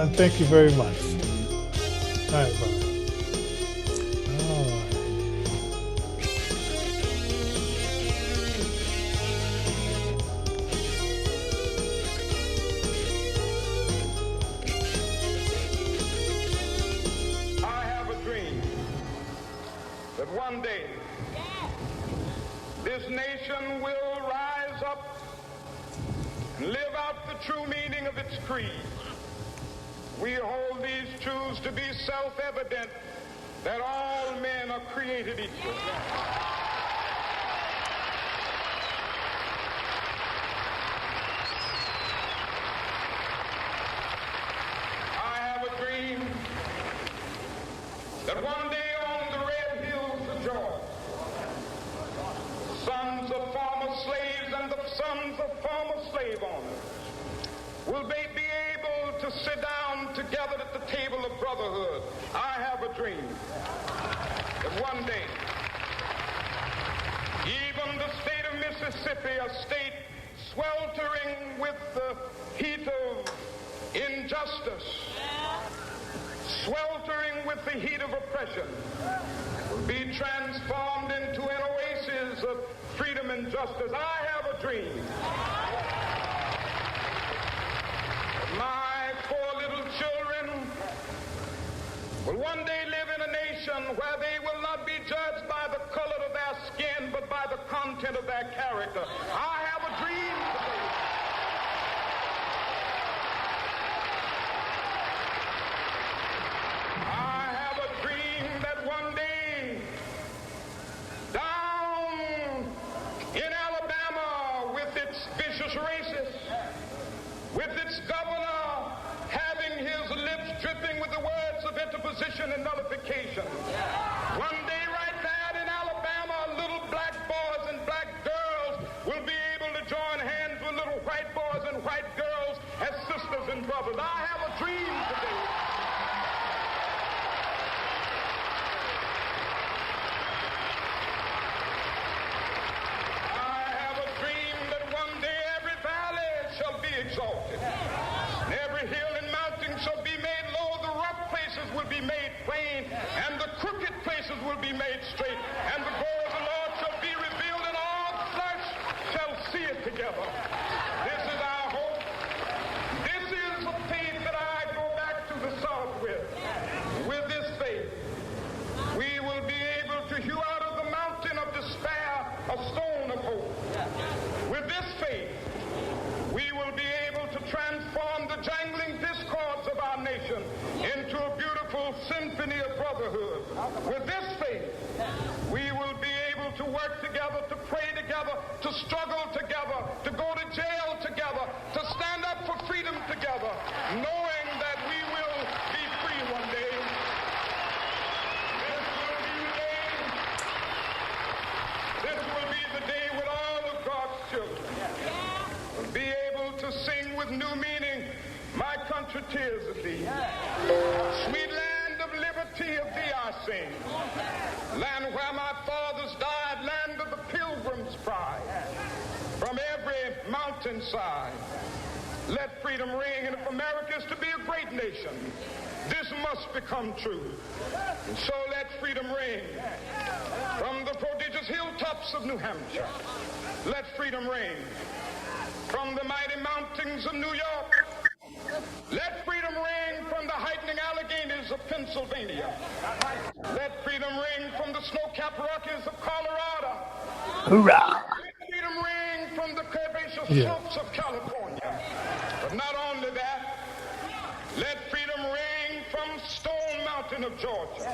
son. Thank you very much. All right, brother. All right. I have a dream that one day this nation will rise up and live out the true meaning of its creed. We hold these truths to be self-evident, that all men are created equal. I have a dream that one day on the red hills of Georgia, sons of former slaves and the sons of former slave owners will they be able to sit down together at the table of brotherhood. I have a dream that one day, even the state of Mississippi, a state sweltering with the heat of injustice, sweltering with the heat of oppression, will be transformed into an oasis of freedom and justice. I have a dream. My four little children will one day live in a nation where they will not be judged by the color of their skin, but by the content of their character. I have a dream today. I have a dream that one day, down in Alabama, with its vicious racists, with its governor having his lips dripping with the words of interposition and nullification. One day right there in Alabama, little black boys and black girls will be able to join hands with little white boys and white girls as sisters and brothers. I have a dream today. I have a dream that one day every valley shall be exalted. And every hill and mountain shall be made low. The rough places will be made plain, and the crooked places will be made straight. And the glory of the Lord shall be revealed, and all flesh shall see it together. This is our hope. This is the faith that I go back to the South with. With this faith, we will be able to hew out of the mountain of despair a stone of hope. With this faith, we will be able to transform the jangling discords of our nation into a beautiful symphony of brotherhood. With this faith, we will be able to work together, to pray together, to struggle together, to go to jail together, to stand up for freedom together, knowing that we will be free one day. This will be the day when all of God's children will be able to sing with new meaning, my country, tears of thee. Sweet land of liberty, of thee I sing. Land where my fathers died, land of the pilgrim's pride. From every mountainside, let freedom ring. And if America is to be a great nation, this must become true. And so let freedom ring. From the prodigious hilltops of New Hampshire, let freedom ring. From the mighty mountains of New York, let freedom ring. From the heightening Alleghenies of Pennsylvania, let freedom ring. From the snow-capped Rockies of Colorado, Hoorah! let freedom ring. From the curvaceous slopes of California. But not only that, let freedom ring from Stone Mountain of Georgia.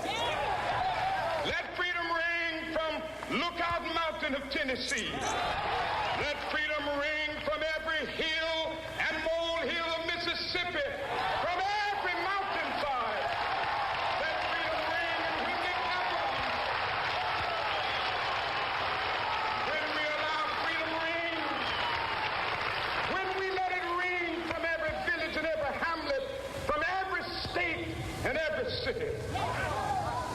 Let freedom ring from Lookout Mountain of Tennessee. Let freedom ring from every hill and molehill of Mississippi, from every mountainside. Let freedom ring, and when they happen, when we allow freedom ring, when we let it ring from every village and every hamlet, from every state and every city,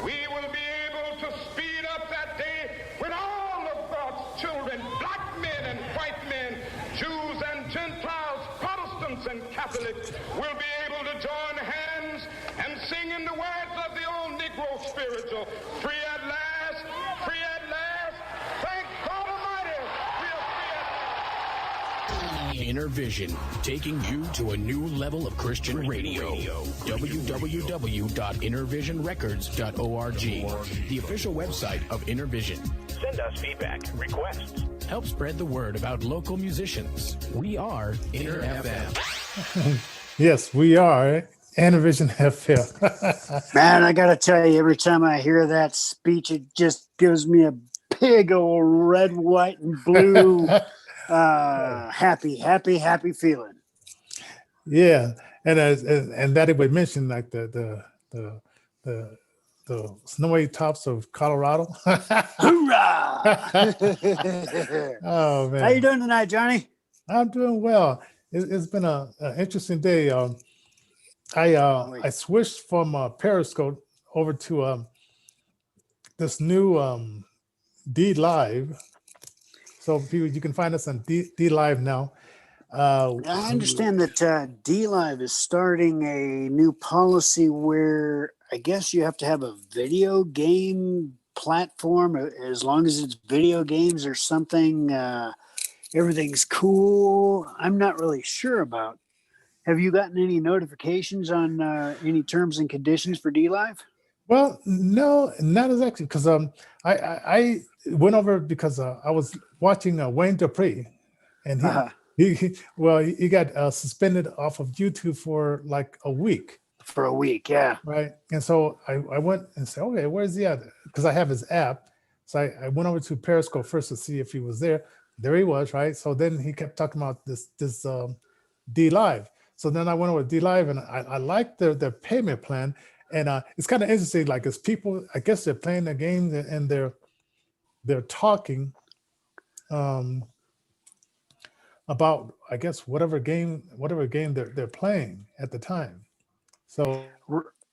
we will be able to speed up that day when all of God's children, black men and white men, Jews and Gentiles, Protestants and Catholic will be able to join hands and sing in the words of the old Negro spiritual, free at last, free at last. Thank God Almighty, we are free at last. Innervision, taking you to a new level of Christian radio. www.innervisionrecords.org, the official website of Innervision. Send us feedback, requests. Help spread the word about local musicians. We are Inner FM. Yes, we are Innervision FM. Man, I got to tell you, every time I hear that speech, it just gives me a big old red, white, and blue happy feeling. Yeah, and that it would mention like the snowy tops of Colorado. Hoorah! Oh man, How you doing tonight, Johnny? I'm doing well. It's been an interesting day. I switched from Periscope over to this new D Live. So people, you can find us on D Live now. I understand that D Live is starting a new policy where I guess you have to have a video game platform. As long as it's video games or something, everything's cool. I'm not really sure about. Have you gotten any notifications on any terms and conditions for D Live? Well, no, not exactly, because I went over because I was watching Wayne Dupree, and he got suspended off of YouTube for like a week. For a week, yeah. Right. And so I went and said, okay, where's he at? Because I have his app. So I went over to Periscope first to see if he was there. There he was, right? So then he kept talking about this D Live. So then I went over to D Live, and I liked their payment plan. And it's kind of interesting, like as people, I guess they're playing the game and they're talking about, I guess, whatever game they're playing at the time. So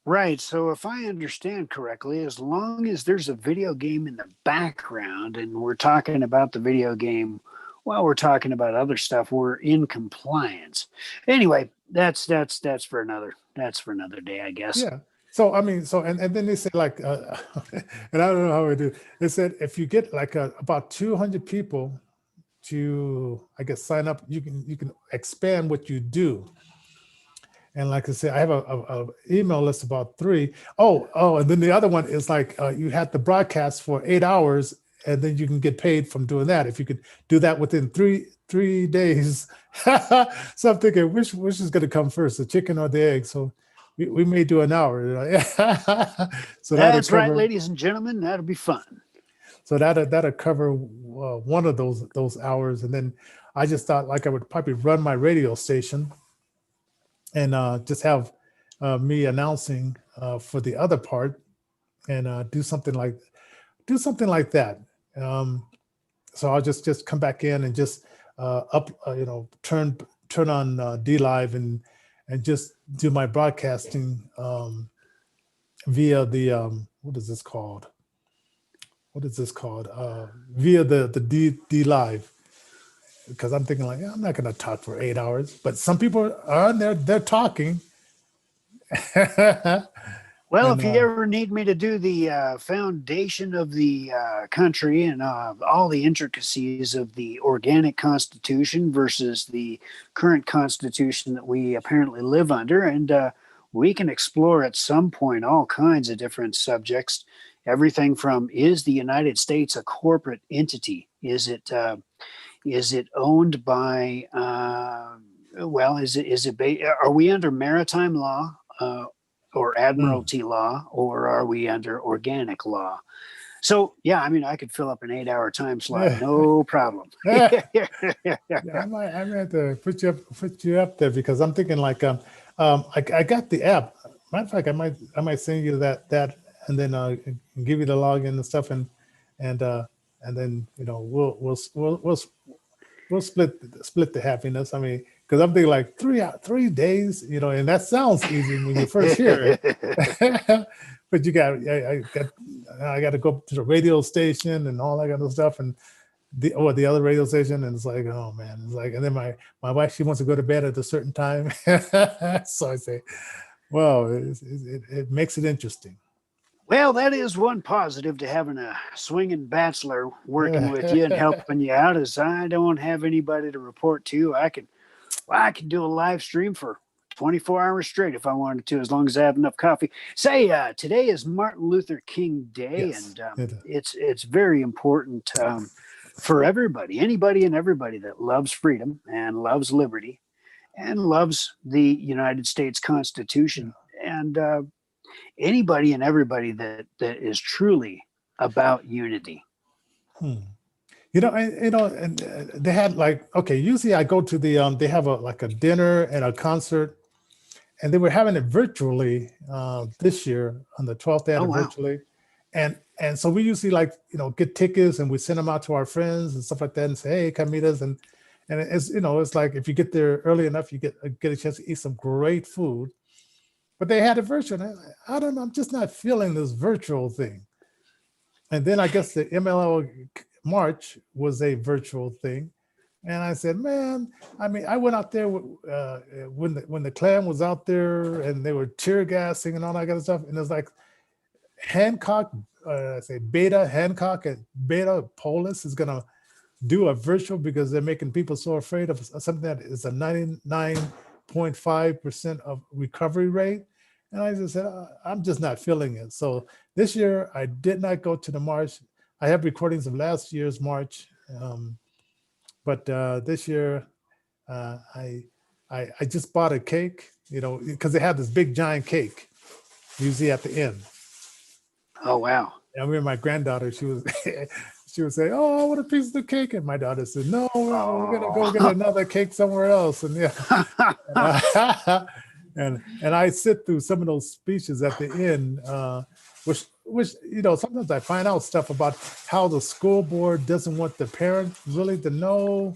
right. So if I understand correctly, as long as there's a video game in the background and we're talking about the video game while we're talking about other stuff, we're in compliance. Anyway, that's for another day, I guess. Yeah. So I mean, and then they said like, and I don't know how we do. They said if you get like about 200 people to, I guess, sign up, you can expand what you do. And like I said, I have a email list about 3. Oh, and then the other one is like you had the broadcast for 8 hours, and then you can get paid from doing that. If you could do that within three days. So I'm thinking, which is going to come first, the chicken or the egg? So we may do an hour. So that's right, ladies and gentlemen. That'll be fun. So that'll cover one of those hours, and then I just thought like I would probably run my radio station and just have me announcing for the other part, and do something like that. So I'll just come back in and just turn on D Live and just do my broadcasting via the what is this called? Via the D Live. Because I'm thinking like, I'm not going to talk for 8 hours, but some people are on there, they're talking. Well, if you ever need me to do the foundation of the country and all the intricacies of the organic constitution versus the current constitution that we apparently live under, and we can explore at some point all kinds of different subjects, everything from, is the United States a corporate entity? Is it owned by, are we under maritime law or admiralty law, or are we under organic law? So, yeah, I mean, I could fill up an 8-hour time slot, no problem. I might have to put you up there, because I'm thinking like, I got the app. Matter of fact, I might send you that and then give you the login and stuff, and then we'll split the happiness. I mean, because I'm thinking like 3 days, and that sounds easy when you first hear it. But I got to go to the radio station and all that kind of stuff, and the other radio station, and it's like, oh man, it's like, and then my wife, she wants to go to bed at a certain time, so I say, well, it makes it interesting. Well, that is one positive to having a swinging bachelor working with you and helping you out, is I don't have anybody to report to. I can do a live stream for 24 hours straight if I wanted to, as long as I have enough coffee. Say, today is Martin Luther King Day, Yes, and it's very important for anybody and everybody that loves freedom and loves liberty and loves the United States Constitution, and anybody and everybody that is truly about unity. And they had like, okay, usually I go to the they have like a dinner and a concert, and they were having it virtually this year on the 12th. They had it virtually, and so we usually like get tickets and we send them out to our friends and stuff like that and say, hey, come meet us, and it's it's like if you get there early enough, you get a chance to eat some great food. But they had it virtual. I don't know. I'm just not feeling this virtual thing. And then I guess the MLO March was a virtual thing. And I said, man, I mean, I went out there when the Klan was out there and they were tear gassing and all that kind of stuff. And it's like Hancock, Beta Hancock and Beta Polis is going to do a virtual because they're making people so afraid of something that is a 99.5% of recovery rate. And I just said, I'm just not feeling it. So this year I did not go to the march. I have recordings of last year's march. But this year I just bought a cake, because they have this big giant cake usually at the end. Oh, wow. I remember my granddaughter, she would say, oh, I want a piece of the cake. And my daughter said, no, we're going to go get another cake somewhere else. And and I sit through some of those speeches at the end, which sometimes I find out stuff about how the school board doesn't want the parents really to know.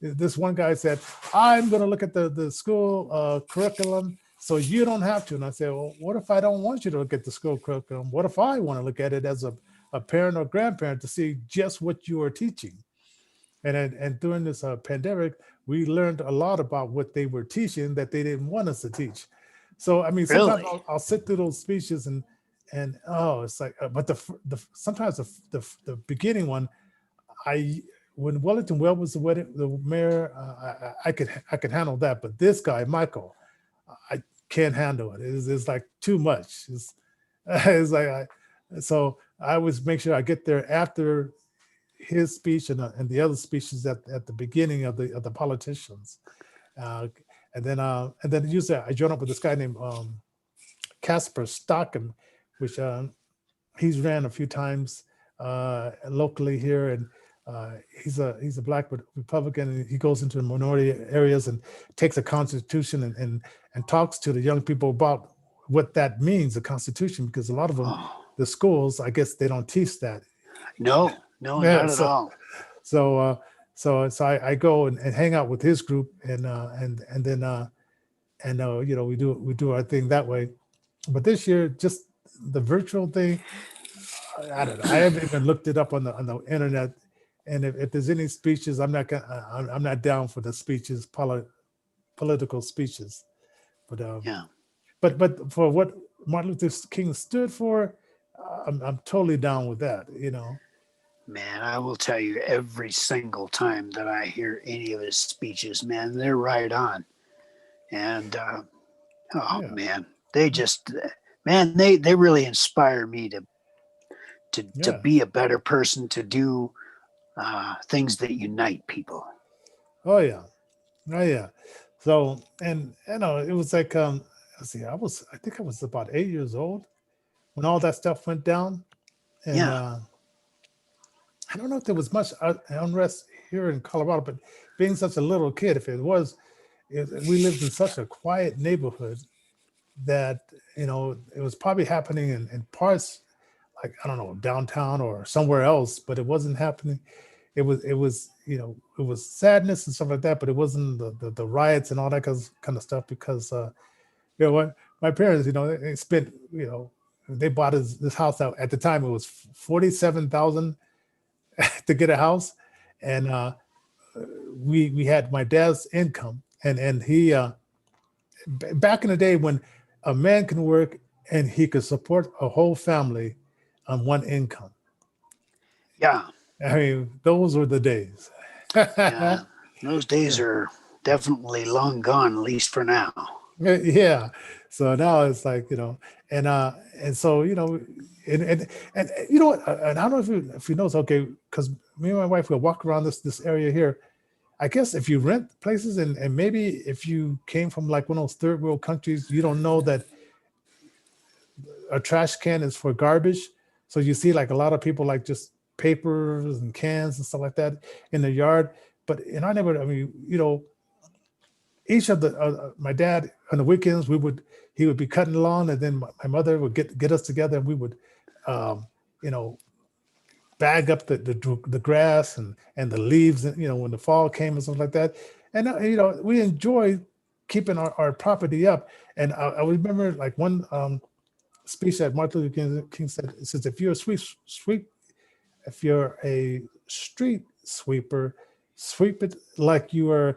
This one guy said, I'm going to look at the school curriculum so you don't have to. And I said, well, what if I don't want you to look at the school curriculum? What if I want to look at it as a parent or grandparent to see just what you are teaching? And during this pandemic, we learned a lot about what they were teaching that they didn't want us to teach. So, I mean, sometimes Really? I'll sit through those speeches and it's like, but sometimes the beginning one, when Wellington Webb was the mayor, I could handle that. But this guy, Michael, I can't handle it. It's like too much. It's like so I always make sure I get there after his speech and the other speeches at the beginning of the politicians, and then usually I join up with this guy named Casper Stockham, which he's ran a few times locally here, and he's a black Republican, and he goes into the minority areas and takes a constitution and talks to the young people about what that means, the Constitution, because a lot of them, the schools, I guess they don't teach that. No, not at all. So I go and hang out with his group, and then we do our thing that way. But this year, just the virtual thing, I don't know. I haven't even looked it up on the internet. And if there's any speeches, I'm not down for the speeches, political speeches. But But for what Martin Luther King stood for, I'm totally down with that. Man, I will tell you, every single time that I hear any of his speeches, man, they're right on. And man, they just, man, they really inspire me to be a better person, to do things that unite people. Oh yeah. So and it was like let's see, I think I was about 8 years old when all that stuff went down, and I don't know if there was much unrest here in Colorado, but being such a little kid, if it was, we lived in such a quiet neighborhood that it was probably happening in parts like, I don't know, downtown or somewhere else, but it wasn't happening. It was it was sadness and stuff like that, but it wasn't the riots and all that kind of stuff, because what my parents, they spent, they bought this house out at the time. It was $47,000 to get a house, and we had my dad's income, and he back in the day when a man can work and he could support a whole family on one income. Yeah. I mean, those were the days. Yeah. Those days are definitely long gone, at least for now. Yeah. So now it's like, and so, and you know what, and I don't know if you know, okay, because me and my wife will walk around this area here. I guess if you rent places and maybe if you came from like one of those third world countries, you don't know that a trash can is for garbage. So you see like a lot of people like just papers and cans and stuff like that in the yard. But in our neighborhood, I mean, each of the my dad on the weekends he would be cutting the lawn, and then my mother would get us together, and we would bag up the grass and the leaves, and when the fall came and stuff like that. And we enjoy keeping our property up. And I remember like one speech that Martin Luther King said. It says, if you're a street sweeper, sweep it like you are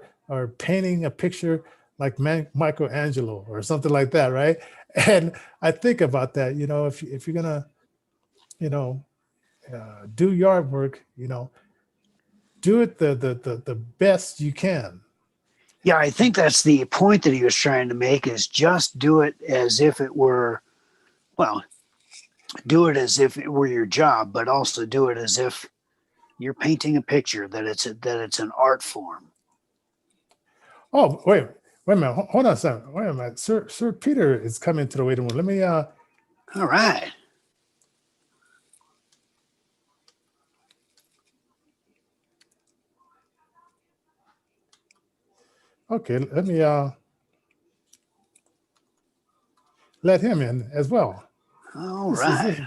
painting a picture like Michelangelo or something like that, right? And I think about that, if you're gonna, do yard work, do it the best you can. Yeah, I think that's the point that he was trying to make, is just do it as if it were, do it as if it were your job, but also do it as if you're painting a picture, that it's an art form. Oh, wait a minute. Hold on a second. Wait a minute. Sir Peter is coming to the waiting room. Let me All right. Okay, let me let him in as well. All right.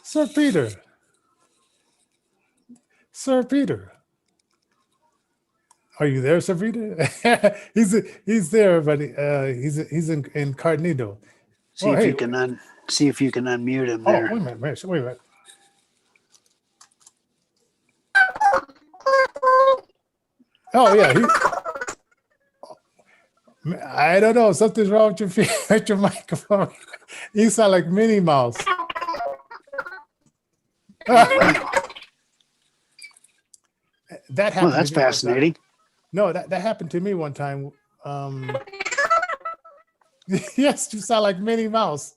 Sir Peter. Sir Peter. Are you there, Sir Peter? he's there, but he's incognito. See if you can unmute him there. Oh, wait a minute. Oh yeah, I don't know. Something's wrong with your microphone. You sound like Minnie Mouse. That happened. Well, that's fascinating. No, that happened to me one time. Yes, you sound like Minnie Mouse.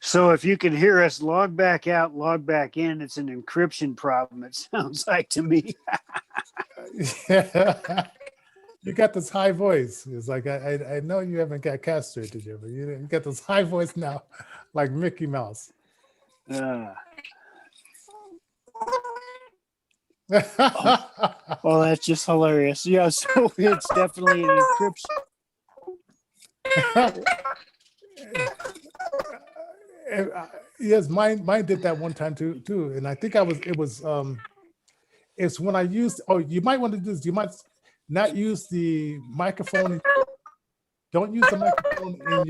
So if you can hear us, log back out, log back in. It's an encryption problem, it sounds like to me. You got this high voice. It's like, I know you haven't got castrated yet, but you got this high voice now, like Mickey Mouse. Well, that's just hilarious. Yeah, so it's definitely an encryption. Yes, mine did that one time too, and I think it's when I used. Oh, you might want to do this. You might not use the microphone. Don't use the microphone in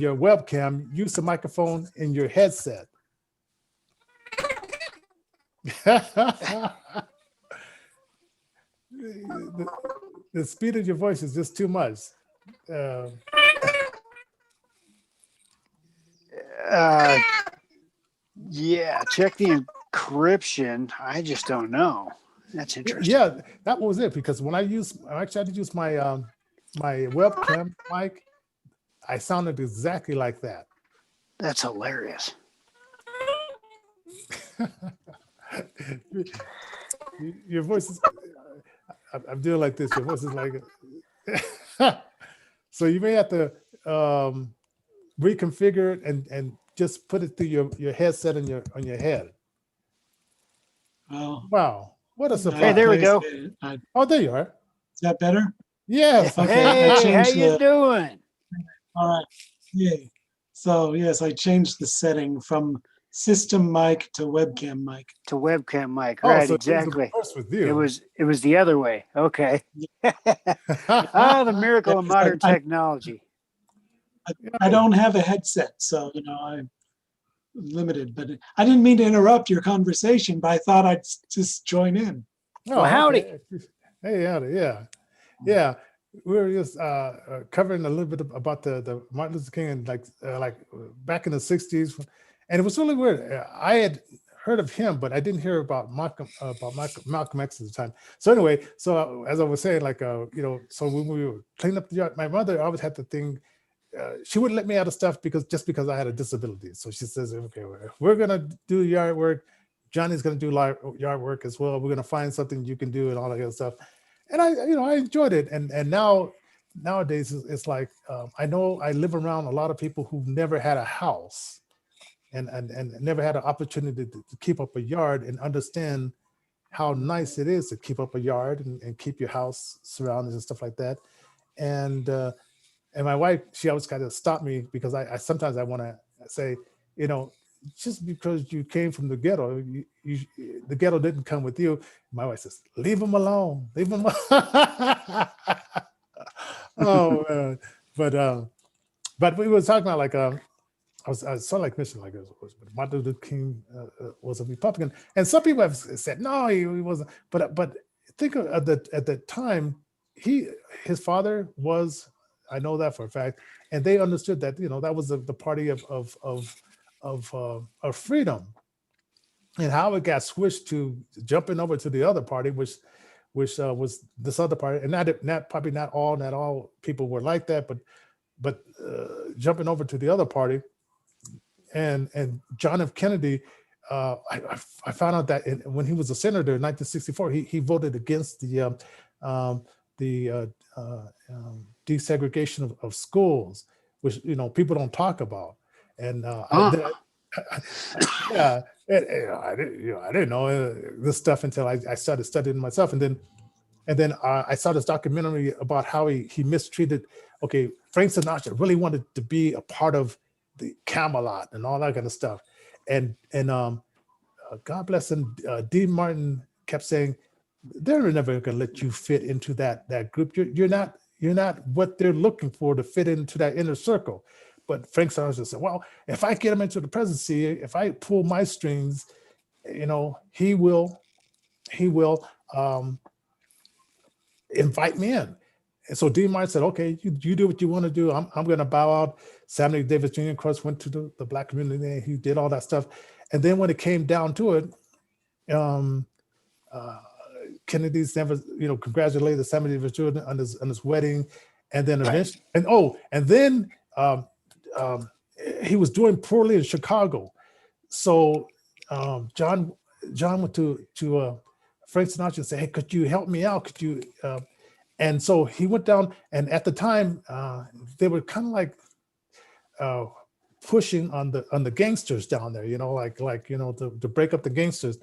your webcam. Use the microphone in your headset. The speed of your voice is just too much. Yeah, check the encryption. I just don't know. That's interesting. Yeah, that was it, because when I tried to use my my webcam mic, I sounded exactly like that. That's hilarious. Your voice is, I'm doing like this. Your voice is like, so you may have to reconfigure it and just put it through your headset on your head. Oh, wow, what a surprise! Hey, there we go. Oh, there you are. Is that better? Yes. Okay, Hey, how you doing? All right. Yay. So yes, I changed the setting from system mic to webcam mic. To webcam mic, Oh, right? so Exactly. It was with you. It was the other way. Okay. The miracle of modern technology. I don't have a headset, so limited. But I didn't mean to interrupt your conversation, but I thought I'd just join in. Oh, Well, howdy. okay. Hey, howdy. Yeah. We were just covering a little bit about the Martin Luther King and like back in the 60s. And it was really weird. I had heard of him, but I didn't hear about Malcolm X at the time. So anyway, so as I was saying, so when we were cleaning up the yard, my mother always had the thing. She wouldn't let me out of stuff just because I had a disability. So she says, okay, we're gonna do yard work. Johnny's gonna do yard work as well. We're gonna find something you can do and all that kind of stuff. And I enjoyed it. And nowadays it's like I know I live around a lot of people who never had a house and never had an opportunity to keep up a yard and understand how nice it is to keep up a yard and keep your house surroundings and stuff like that. And my wife, she always kind of stopped me because I sometimes I want to say, just because you came from the ghetto, the ghetto didn't come with you. My wife says, leave them alone. Leave them alone. Oh, man. But we were talking about I was sort of like Michigan, Martin Luther King was a Republican. And some people have said, no, he wasn't. But think of at the time, his father was, I know that for a fact, and they understood that that was the party of freedom, and how it got switched to jumping over to the other party, which was this other party, and not all people were like that, but jumping over to the other party, and John F. Kennedy. I found out that when he was a senator in 1964, he voted against the desegregation of schools, which people don't talk about. And I didn't know this stuff until I started studying myself, and then I saw this documentary about how he mistreated. Okay, Frank Sinatra really wanted to be a part of the Camelot and all that kind of stuff, and God bless him, Dean Martin kept saying, they're never going to let you fit into that group. You're not what they're looking for to fit into that inner circle. But Frank Sinatra said, well, if I get him into the presidency, if I pull my strings, he will invite me in. And so Dean Martin said, okay, you do what you want to do. I'm going to bow out. Samuel Davis Jr., of course, went to the Black community. He did all that stuff. And then when it came down to it, Kennedy's never, congratulated Samuel Davis Jr. on his wedding, and then eventually, and then he was doing poorly in Chicago, so John went to Frank Sinatra and said, "Hey, could you help me out? Could you?" And so he went down, and at the time they were kind of like pushing on the gangsters down there, to break up the gangsters.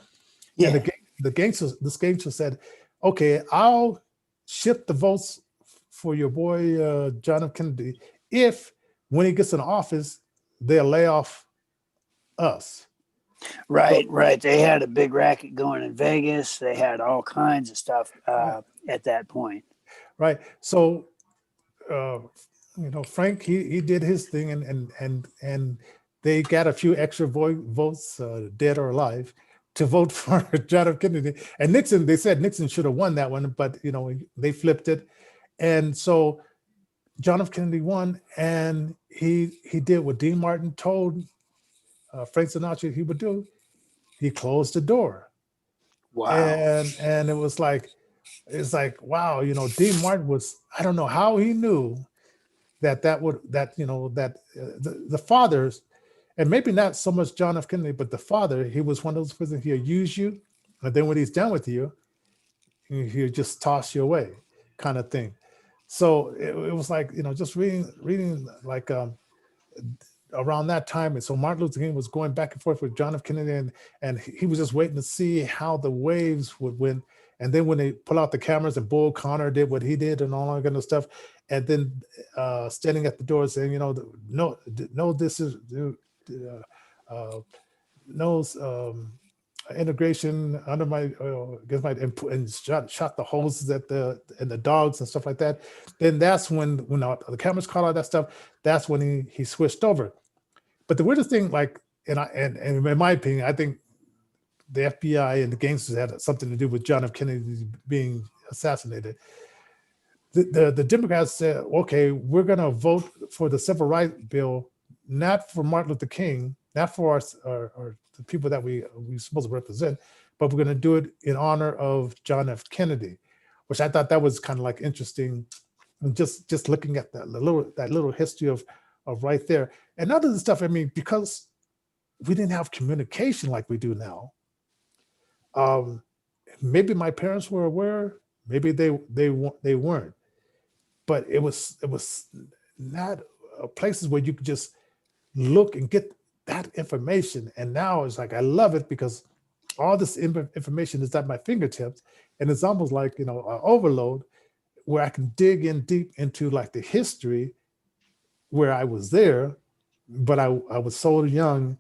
Yeah. And this gangster said, okay, I'll ship the votes for your boy, John F. Kennedy, if when he gets in office, they'll lay off us. Right. They had a big racket going in Vegas. They had all kinds of stuff at that point. Right. So, Frank, he did his thing, and they got a few extra votes, dead or alive, to vote for John F. Kennedy. And Nixon, they said Nixon should have won that one, but they flipped it. And so John F. Kennedy won, and he did what Dean Martin told Frank Sinatra he would do. He closed the door. Wow. And it was like, wow, Dean Martin was, I don't know how he knew that the fathers, and maybe not so much John F. Kennedy, but the father, he was one of those persons, he'll use you, and then when he's done with you, he'll just toss you away, kind of thing. So it was like, just reading like around that time. And so Martin Luther King was going back and forth with John F. Kennedy, and he was just waiting to see how the waves would win. And then when they pull out the cameras and Bull Connor did what he did and all that kind of stuff, and then standing at the door saying, no, this is integration under my against my and shot the hoses at the dogs and stuff like that. Then that's when the cameras caught all that stuff. That's when he switched over. But the weirdest thing, like and in my opinion, I think the FBI and the gangsters had something to do with John F. Kennedy being assassinated. The Democrats said, okay, we're going to vote for the civil rights bill, not for Martin Luther King, not for our the people that we supposed to represent, but we're going to do it in honor of John F. Kennedy, which I thought that was kind of like interesting. And just looking at that little history of right there. And other stuff, I mean, because we didn't have communication like we do now. Maybe my parents were aware, maybe they weren't, but it was not places where you could just look and get that information. And now it's like I love it because all this information is at my fingertips, and it's almost like an overload where I can dig in deep into like the history where I was there, but I was so young,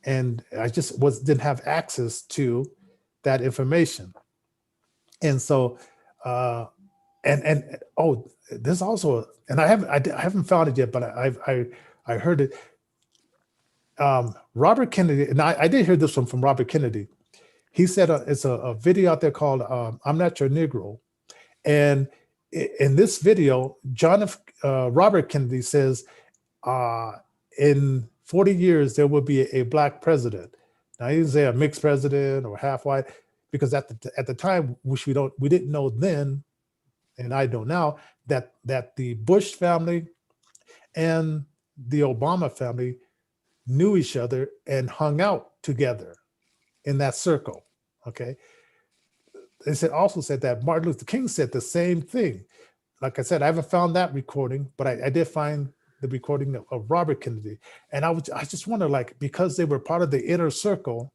and I just didn't have access to that information. And so there's also, and I haven't found it yet, but I heard it. Robert Kennedy, and I did hear this one from Robert Kennedy. He said it's a video out there called "I'm Not Your Negro," and in this video, Robert Kennedy says, in 40 years there will be a black president. Now he didn't say a mixed president or half white, because at the time, which we didn't know then, and I know now, that the Bush family and the Obama family knew each other and hung out together in that circle. Okay. They also said that Martin Luther King said the same thing. Like I said, I haven't found that recording, but I did find the recording of Robert Kennedy. And I just wonder, like, because they were part of the inner circle,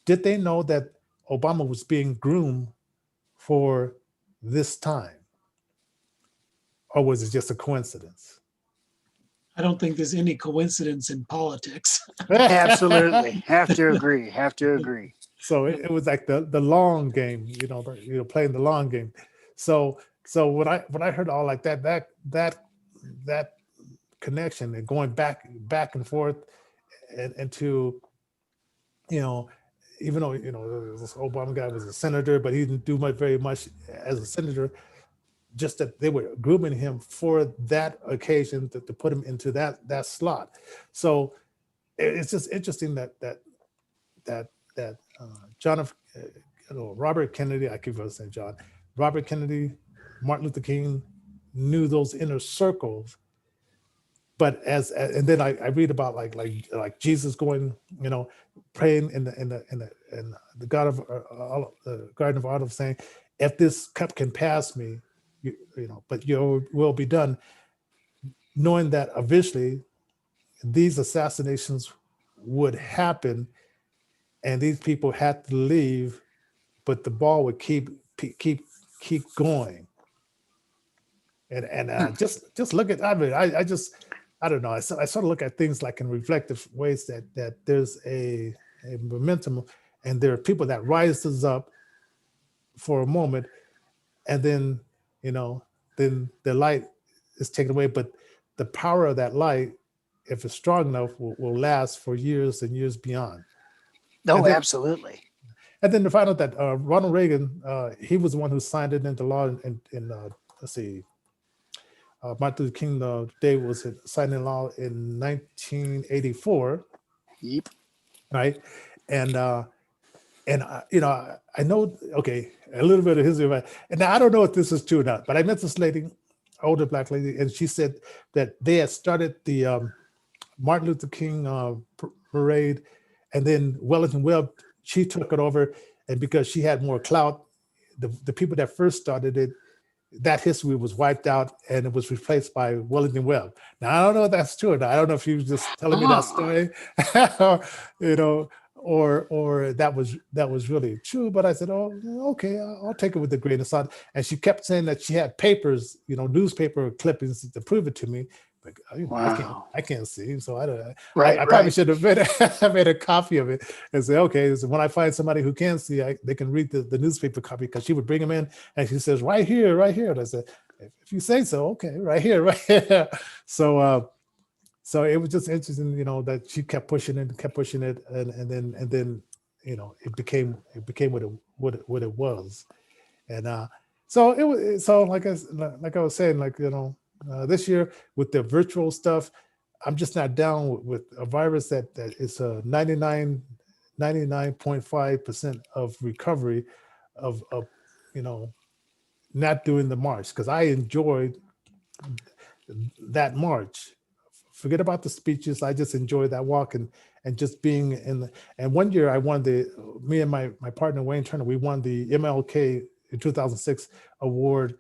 did they know that Obama was being groomed for this time? Or was it just a coincidence? I don't think there's any coincidence in politics. Absolutely. Have to agree. So it was like the long game, playing the long game. So when I heard all like that connection and going back and forth and to, even though this Obama guy was a senator, but he didn't do very much as a senator, just that they were grooming him for that occasion to put him into that slot. So it's just interesting that Robert Kennedy, I keep on saying John, Robert Kennedy, Martin Luther King knew those inner circles. But and then I read about like Jesus going, praying in the Garden of Olives, saying, if this cup can pass me, but your will be done, knowing that eventually these assassinations would happen and these people had to leave, but the ball would keep going. And just look at, I don't know. I sort of look at things like in reflective ways that there's a momentum, and there are people that rises up for a moment, and then then the light is taken away. But the power of that light, if it's strong enough, will last for years and years beyond. Oh, absolutely. And then to find out that Ronald Reagan, he was the one who signed it into law in let's see. Martin Luther King Day was signed in law in 1984. Yep. Right, and I know, okay, a little bit of history, and now I don't know if this is true or not, but I met this lady, older black lady, and she said that they had started the Martin Luther King parade, and then Wellington Webb, she took it over, and because she had more clout, the people that first started it, that history was wiped out and it was replaced by Wellington Webb. Now, I don't know if that's true or not. I don't know if you were just telling me that story, or that was really true. But I said, oh, okay, I'll take it with a grain of salt. And she kept saying that she had papers, newspaper clippings to prove it to me. But Wow. I can't see, so I don't. Right, I probably right. should have made a copy of it and say, okay, so when I find somebody who can see, they can read the newspaper copy, because she would bring them in and she says, right here. And I said, if you say so, okay, right here. So so it was just interesting, that she kept pushing it, and then, it became what it was, and so it was. So like I was saying, this year with the virtual stuff, I'm just not down with a virus that is a 99.5% of recovery of not doing the march, because I enjoyed that march. Forget about the speeches. I just enjoyed that walk and just being in the. And one year I won me and my partner Wayne Turner, we won the MLK in 2006 award,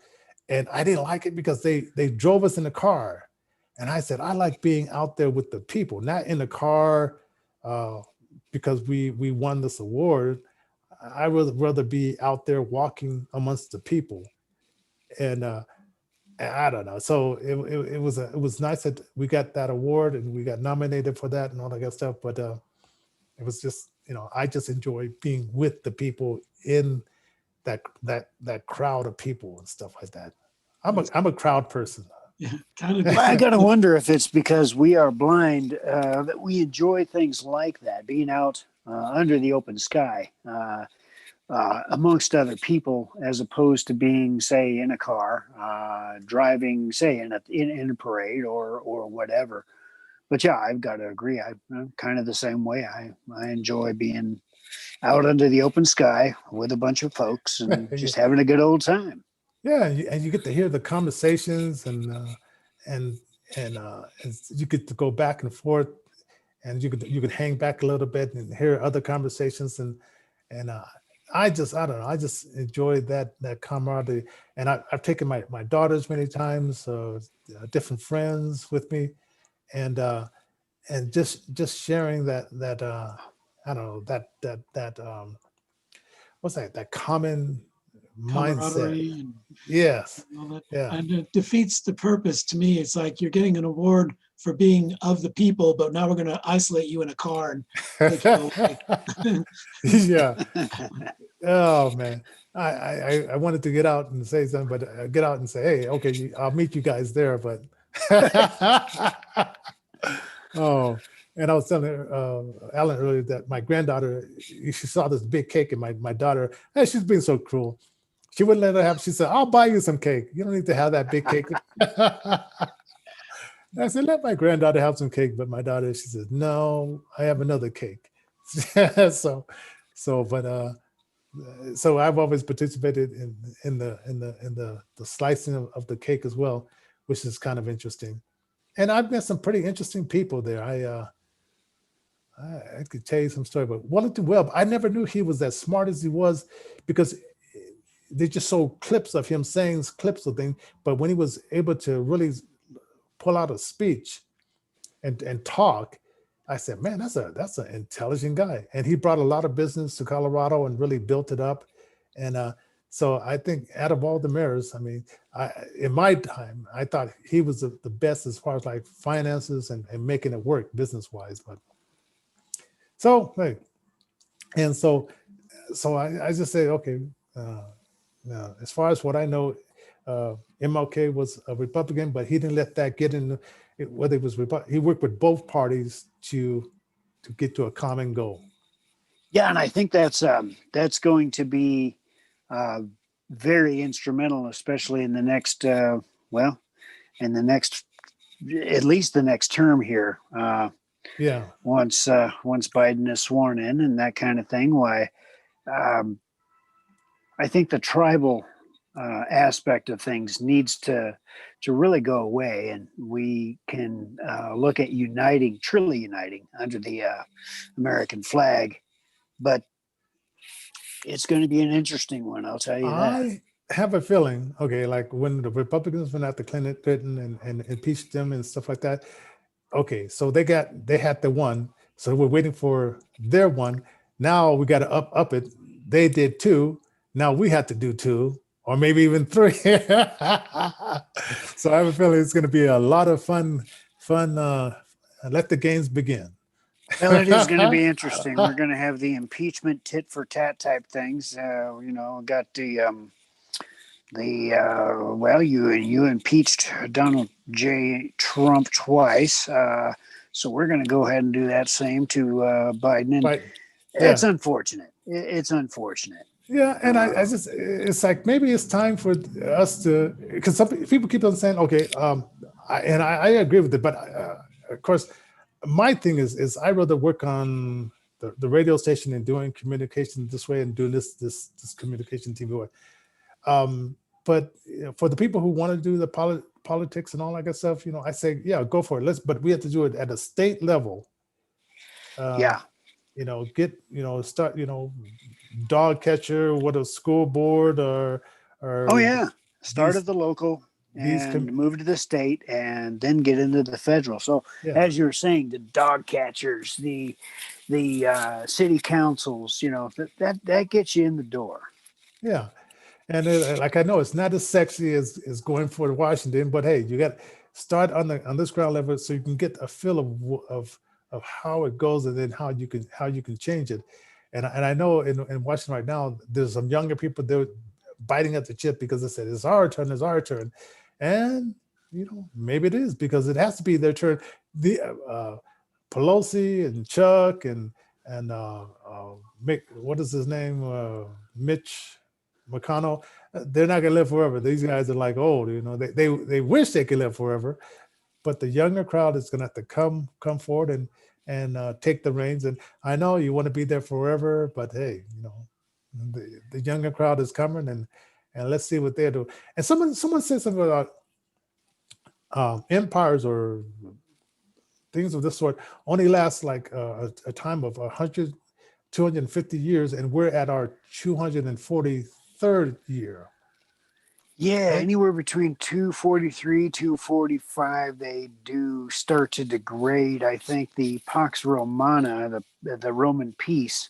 and I didn't like it because they drove us in the car, and I said I like being out there with the people, not in the car, because we won this award. I would rather be out there walking amongst the people, and I don't know. So it was nice that we got that award and we got nominated for that and all that good stuff. But it was just, I just enjoy being with the people in that crowd of people and stuff like that. I'm a crowd person. Yeah, kind of. Well, I gotta wonder if it's because we are blind that we enjoy things like that, being out under the open sky. Amongst other people, as opposed to being, say, in a car, driving, say, in a parade or whatever. But yeah, I've got to agree. I'm kind of the same way. I enjoy being out under the open sky with a bunch of folks and just having a good old time. Yeah, and you get to hear the conversations and you get to go back and forth, and you could hang back a little bit and hear other conversations and I don't know. I just enjoyed that camaraderie, and I've taken my daughters many times, different friends with me, and just sharing that I don't know that what's that common mindset. And Yes, all that. yeah. And it defeats the purpose to me. It's like you're getting an award for being of the people, but now we're going to isolate you in a car and take you away. Yeah. Oh man, I wanted to get out and say something, but get out and say, hey, okay, I'll meet you guys there. But oh, and I was telling Alan earlier that my granddaughter, she saw this big cake, and my daughter, hey, she's being so cruel. She wouldn't let her have. She said, "I'll buy you some cake. You don't need to have that big cake." I said, "Let my granddaughter have some cake," but my daughter, she said, "No, I have another cake." So I've always participated in the slicing of the cake as well, which is kind of interesting. And I've met some pretty interesting people there. I could tell you some story, but Wellington Webb, I never knew he was as smart as he was, because they just showed clips of him saying clips of things. But when he was able to really pull out a speech and talk, I said, man, that's an intelligent guy. And he brought a lot of business to Colorado and really built it up. And so I think out of all the mayors, I mean, in my time, I thought he was the best as far as like finances and making it work business wise. But so, hey, and so I just say, okay, now, as far as what I know, MLK was a Republican, but he didn't let that get in whether it was Republican. He worked with both parties to get to a common goal. Yeah, and I think that's going to be very instrumental, especially in the next at least the next term here. Yeah. Once Biden is sworn in and that kind of thing. Why? I think the tribal aspect of things needs to really go away, and we can look at truly uniting under the American flag. But it's going to be an interesting one, I'll tell you that. I have a feeling, okay, like when the Republicans went after Clinton and impeached them and stuff like that. Okay, so they had the one, so we're waiting for their one. Now we got to up it. They did two. Now we have to do two, or maybe even three. So I have a feeling it's going to be a lot of fun. Let the games begin. Well, it is going to be interesting. We're going to have the impeachment tit for tat type things. Got you impeached Donald J. Trump twice. So we're going to go ahead and do that same to Biden. And But it's unfortunate. It's unfortunate. yeah, and I just, it's like maybe it's time for us to, because some people keep on saying, okay, I agree with it, but of course, my thing is I rather work on the radio station and doing communication this way and doing this communication TV way. But for the people who want to do the politics and all that good stuff, I say, yeah, go for it. But we have to do it at a state level. Yeah. Start, dog catcher, what a school board or Oh yeah. Start these- at the local these and move to the state and then get into the federal. So Yeah. as you were saying, the dog catchers, the city councils, that gets you in the door. Yeah. And like I know it's not as sexy as going for Washington, but hey, you got to start on this ground level so you can get a feel of how it goes and then how you can change it. And I know in Washington right now, there's some younger people they're biting at the chip because they said it's our turn, and maybe it is because it has to be their turn. The Pelosi and Chuck and Mick, what is his name? Mitch McConnell, they're not gonna live forever. These guys are like old, they wish they could live forever, but the younger crowd is gonna have to come forward and take the reins. And I know you want to be there forever, but hey, the younger crowd is coming and let's see what they do. And someone said something about empires or things of this sort only last like a time of 100, 250 years, and we're at our 243rd year. Yeah, Right? anywhere between 243, 245, they do start to degrade. I think the Pax Romana, the Roman peace,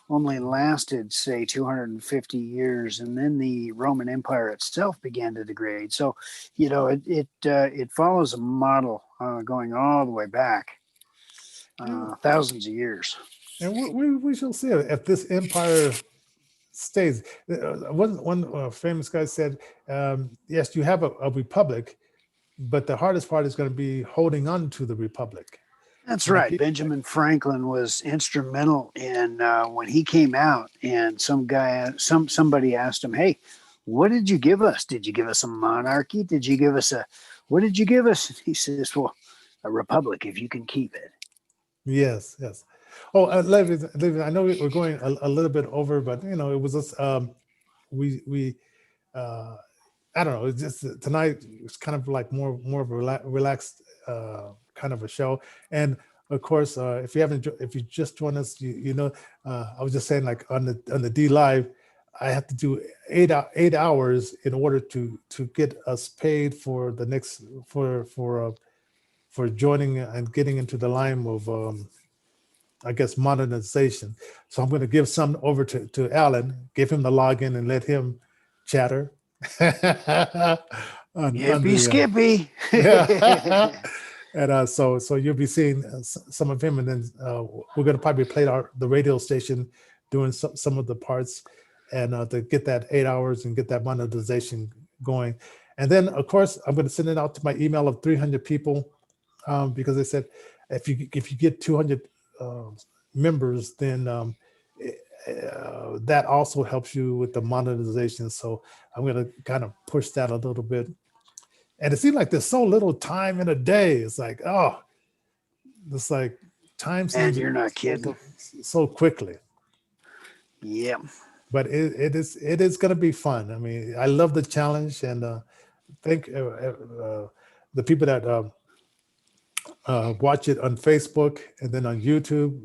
only lasted, say, 250 years, and then the Roman Empire itself began to degrade. So, it follows a model going all the way back, thousands of years. And we shall see if this empire stays. One famous guy said, yes, you have a republic, but the hardest part is going to be holding on to the republic. That's right. Benjamin Franklin was instrumental in when he came out, and somebody asked him, "Hey, what did you give us? Did you give us a monarchy? Did you give us what did you give us?" And he says, "Well, a republic if you can keep it." Yes. Oh, Levi, I know we're going a little bit over, but it was just we I don't know. It's just tonight. It's kind of like more of a relaxed kind of a show. And of course, if you just joined us, I was just saying, like on the D Live, I have to do 8 hours in order to get us paid for the next for joining and getting into the line of I guess modernization. So I'm going to give some over to Alan, give him the login and let him chatter. Yippee skippy. Yeah. And so you'll be seeing some of him, and then we're going to probably play the radio station doing some of the parts, and to get that 8 hours and get that monetization going. And then of course I'm going to send it out to my email of 300 people, because they said if you get 200 members, then that also helps you with the monetization. So I'm going to kind of push that a little bit. And it seems like there's so little time in a day. It's like, it's like time seems. And you're not kidding. So quickly. Yeah. But it is going to be fun. I mean, I love the challenge, and thank the people that watch it on Facebook and then on YouTube.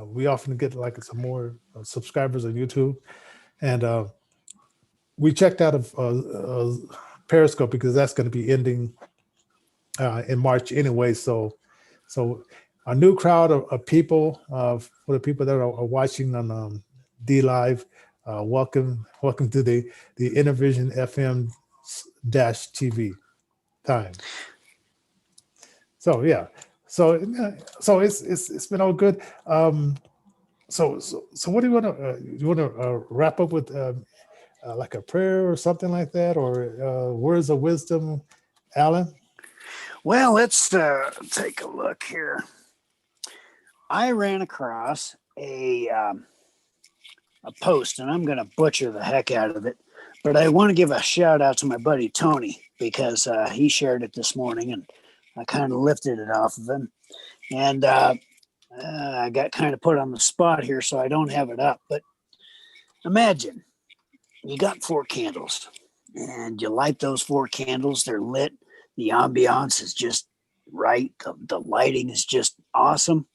We often get like some more subscribers on YouTube, and we checked out of Periscope because that's going to be ending in March anyway. So a new crowd of people, for the people that are watching on D Live, welcome to the Innervision FM -TV time. So yeah. So it's been all good. So what do you want to wrap up with, like a prayer or something like that, or words of wisdom, Alan? Well, let's take a look here. I ran across a post, and I'm going to butcher the heck out of it, but I want to give a shout out to my buddy Tony because he shared it this morning, and I kind of lifted it off of him. And I got kind of put on the spot here, so I don't have it up. But imagine you got 4 candles, and you light those 4 candles. They're lit. The ambiance is just right. The lighting is just awesome.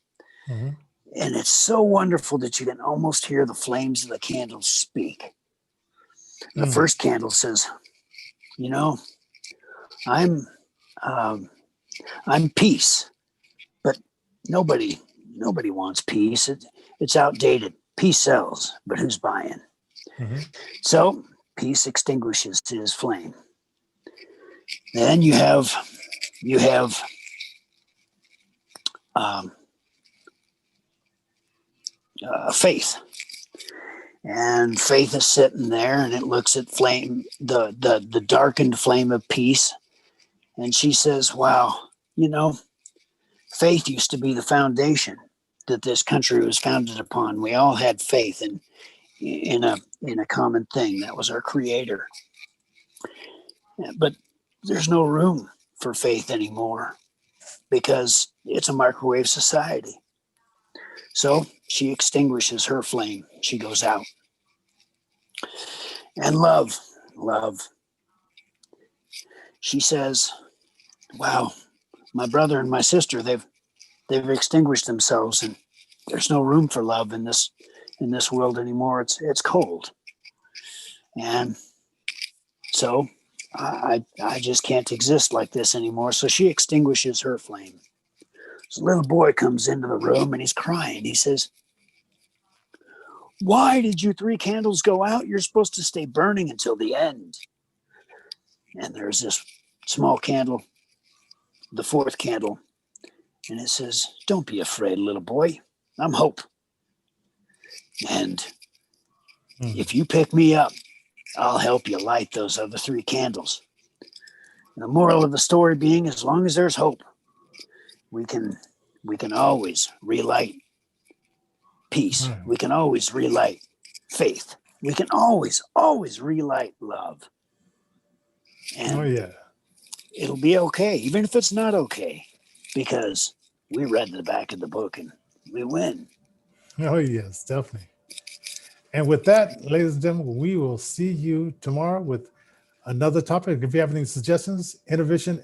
Mhm. And it's so wonderful that you can almost hear the flames of the candles speak. The first candle says, you know, I'm peace, but nobody wants peace. It's outdated. Peace sells, but who's buying? Mhm. So peace extinguishes his flame. Then you have faith, and faith is sitting there, and it looks at flame, the darkened flame of peace, and she says, "Wow, you know, faith used to be the foundation that this country was founded upon. We all had faith in a common thing that was our Creator, but there's no room for faith anymore because it's a microwave society." So she extinguishes her flame. She goes out. And love. She says, "Wow, my brother and my sister, they've extinguished themselves, and there's no room for love in this world anymore. It's cold. And so I just can't exist like this anymore." So she extinguishes her flame. So a little boy comes into the room, and he's crying. He says, "Why did you 3 candles go out? You're supposed to stay burning until the end." And there's this small candle, the 4th candle, and it says, "Don't be afraid, little boy. I'm hope. And if you pick me up, I'll help you light those other 3 candles." And the moral of the story being, as long as there's hope, we can always relight peace. Right. We can always relight faith. We can always relight love. And Oh yeah. it'll be okay, even if it's not okay, because we read the back of the book and we win. Oh yes, definitely. And with that, ladies and gentlemen, we will see you tomorrow with another topic. If you have any suggestions, Innervision,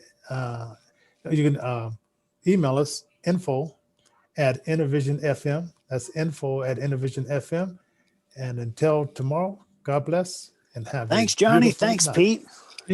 you can email us info@Innervision FM. That's info@Innervision FM. And until tomorrow, God bless and have. Thanks, a Johnny. beautiful Thanks, night. Pete.